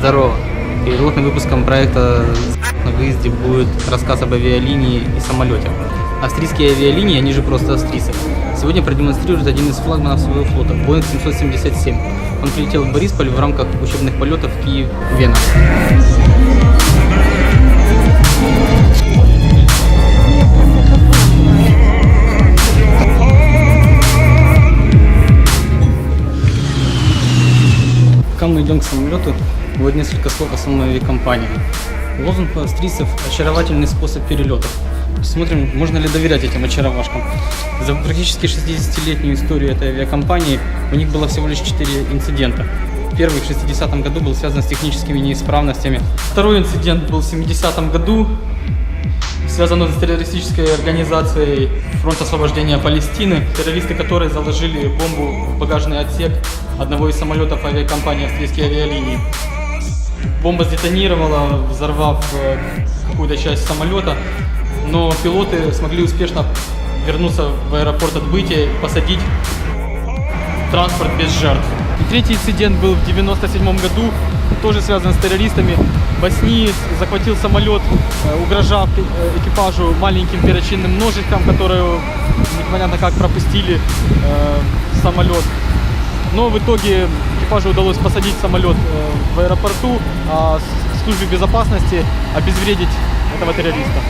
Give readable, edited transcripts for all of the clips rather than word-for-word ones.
Здорово! Пилотным выпуском проекта на выезде будет рассказ об авиалинии и самолете. Австрийские авиалинии, они же просто австрийцы, сегодня продемонстрируют один из флагманов своего флота – Boeing 777. Он прилетел в Борисполь в рамках учебных полетов Киев-Вена. Пока мы идем к самолету, будет несколько слов о самой авиакомпании. Лозунг у австрийцев – очаровательный способ перелетов. Смотрим, можно ли доверять этим очаровашкам. За практически 60-летнюю историю этой авиакомпании у них было всего лишь 4 инцидента. Первый в 60-м году был связан с техническими неисправностями. Второй инцидент был в 70-м году, связан с террористической организацией Фронт освобождения Палестины, террористы которой заложили бомбу в багажный отсек одного из самолетов авиакомпании «Австрийские авиалинии». Бомба сдетонировала, взорвав какую-то часть самолета, но пилоты смогли успешно вернуться в аэропорт отбытия и посадить транспорт без жертв. И третий инцидент был в 1997 году, тоже связан с террористами. Босниец захватил самолет, угрожав экипажу маленьким перочинным ножиком, которые непонятно как пропустили самолет. Но в итоге экипажу удалось посадить самолет в аэропорту, а службе безопасности обезвредить этого террориста.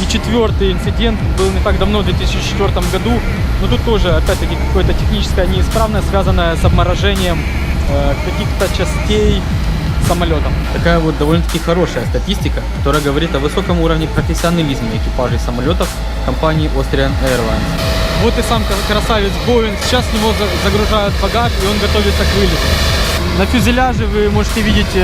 И четвертый инцидент был не так давно, в 2004 году, но тут тоже, опять-таки, какая-то техническая неисправность, связанная с обморожением каких-то частей самолета. Такая вот довольно-таки хорошая статистика, которая говорит о высоком уровне профессионализма экипажей самолетов компании Austrian Airlines. Вот и сам красавец Boeing, сейчас в него загружают багаж, и он готовится к вылету. На фюзеляже вы можете видеть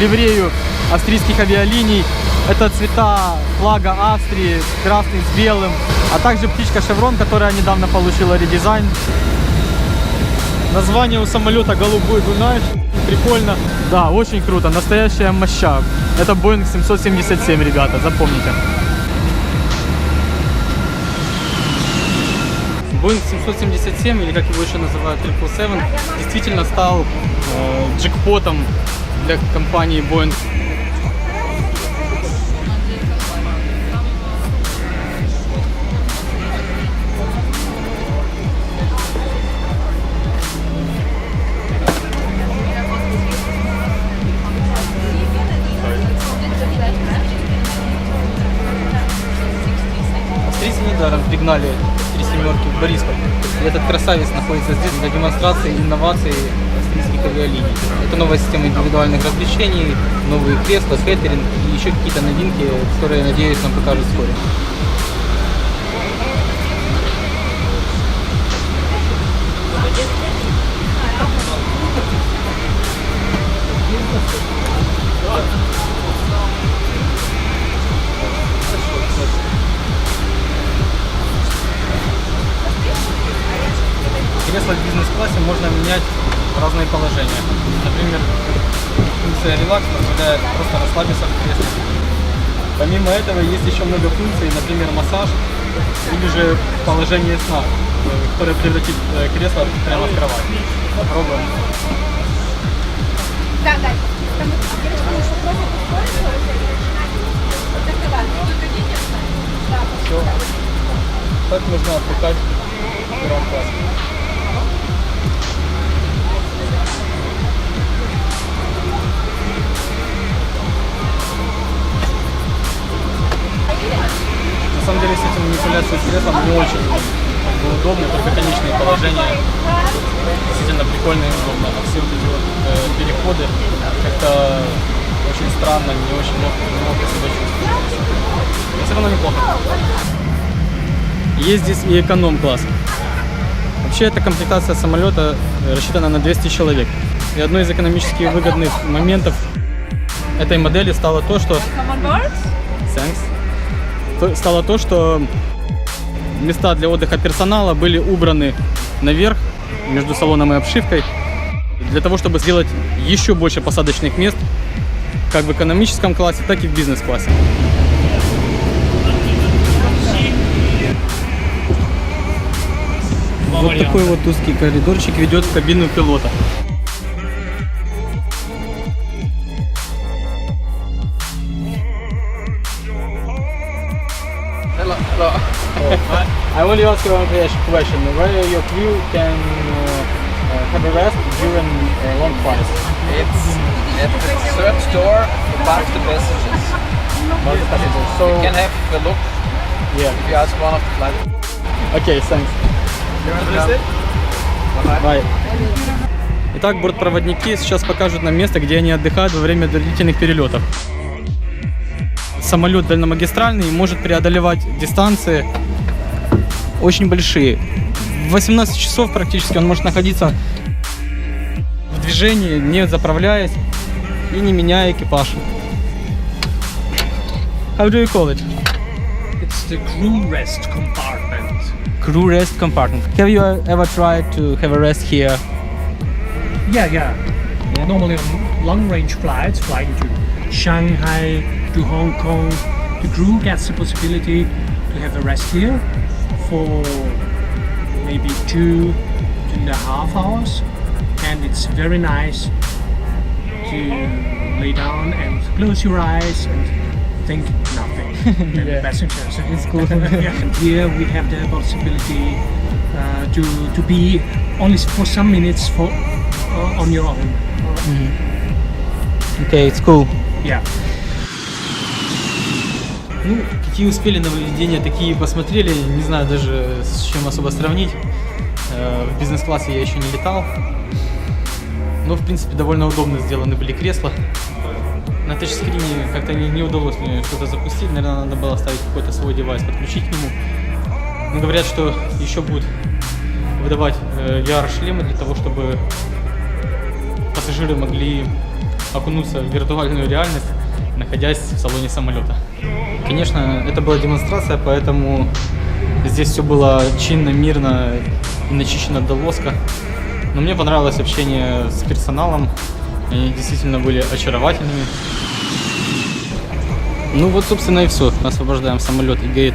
ливрею австрийских авиалиний. Это цвета флага Австрии, красный с белым, а также птичка Шеврон, которая недавно получила редизайн. Название у самолета «Голубой Дунай». Прикольно. Да, очень круто. Настоящая моща. Это Boeing 777, ребята, запомните. Boeing 777, или как его еще называют, 777, действительно стал джекпотом для компании Boeing. Австрийцы недаром пригнали 3 семерки в Борисполь. И этот красавец находится здесь для демонстрации инноваций австрийских авиалиний. Это новая система индивидуальных развлечений, новые кресла, кэтеринг и еще какие-то новинки, которые, надеюсь, нам покажут вскоре. Кресло в бизнес-классе можно менять в разные положения. Например, функция релакс позволяет просто расслабиться в кресле. Помимо этого есть еще много функций, например, массаж или же положение сна, которое превратит кресло прямо в кровать. Попробуем. Все. Так нужно отдыхать в первом классе. На самом деле с этим манипуляцией с креслом не очень удобно, только конечные положения действительно прикольно и удобно. А все вот эти вот переходы как-то очень странно, не очень ловко себя чувствую. Но все равно неплохо. Есть здесь и эконом-класс. Вообще эта комплектация самолета рассчитана на 200 человек. И одной из экономически выгодных моментов этой модели стало то, что... Стало то, что места для отдыха персонала были убраны наверх, между салоном и обшивкой, для того, чтобы сделать еще больше посадочных мест, как в экономическом классе, так и в бизнес-классе. Вот такой вот узкий коридорчик ведет в кабину пилота. I want to ask you one question. Where your crew can have a rest during long flights? It's at the third door above the passengers. So, You can have a look yeah. if you ask one of the flight. Okay, thanks. Bye. Итак, бортпроводники сейчас покажут нам место, где они отдыхают во время длительных перелетов. Самолет дальномагистральный может преодолевать дистанции очень большие. В 18 часов практически он может находиться в движении, не заправляясь и не меняя экипаж. How do you call it? It's the crew rest compartment. Crew rest compartment. Have you ever tried to have a rest here? Yeah. Normally on long-range flights, flying to Shanghai, to Hong Kong, the crew gets the possibility to have a rest here for maybe 2.5 hours, and it's very nice to lay down and close your eyes and think nothing. And Yeah. passengers. It's cool. And here we have the possibility to be only for some minutes on your own. Okay, it's cool. Yeah. Ну, какие успели нововведения, такие посмотрели, не знаю даже с чем особо сравнить. В бизнес-классе я еще не летал, но в принципе довольно удобно сделаны были кресла. На тачскрине как-то не удалось мне что-то запустить, наверное, надо было ставить какой-то свой девайс, подключить к нему. Но говорят, что еще будут выдавать VR-шлемы для того, чтобы пассажиры могли окунуться в виртуальную реальность, находясь в салоне самолета. Конечно, это была демонстрация, поэтому здесь все было чинно, мирно и начищено до лоска. Но мне понравилось общение с персоналом, они действительно были очаровательными. Ну вот, собственно, и все. Освобождаем самолет и гейт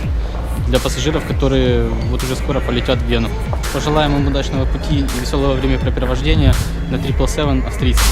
для пассажиров, которые вот уже скоро полетят в Вену. Пожелаем им удачного пути и веселого времяпрепровождения на 777 австрийцев.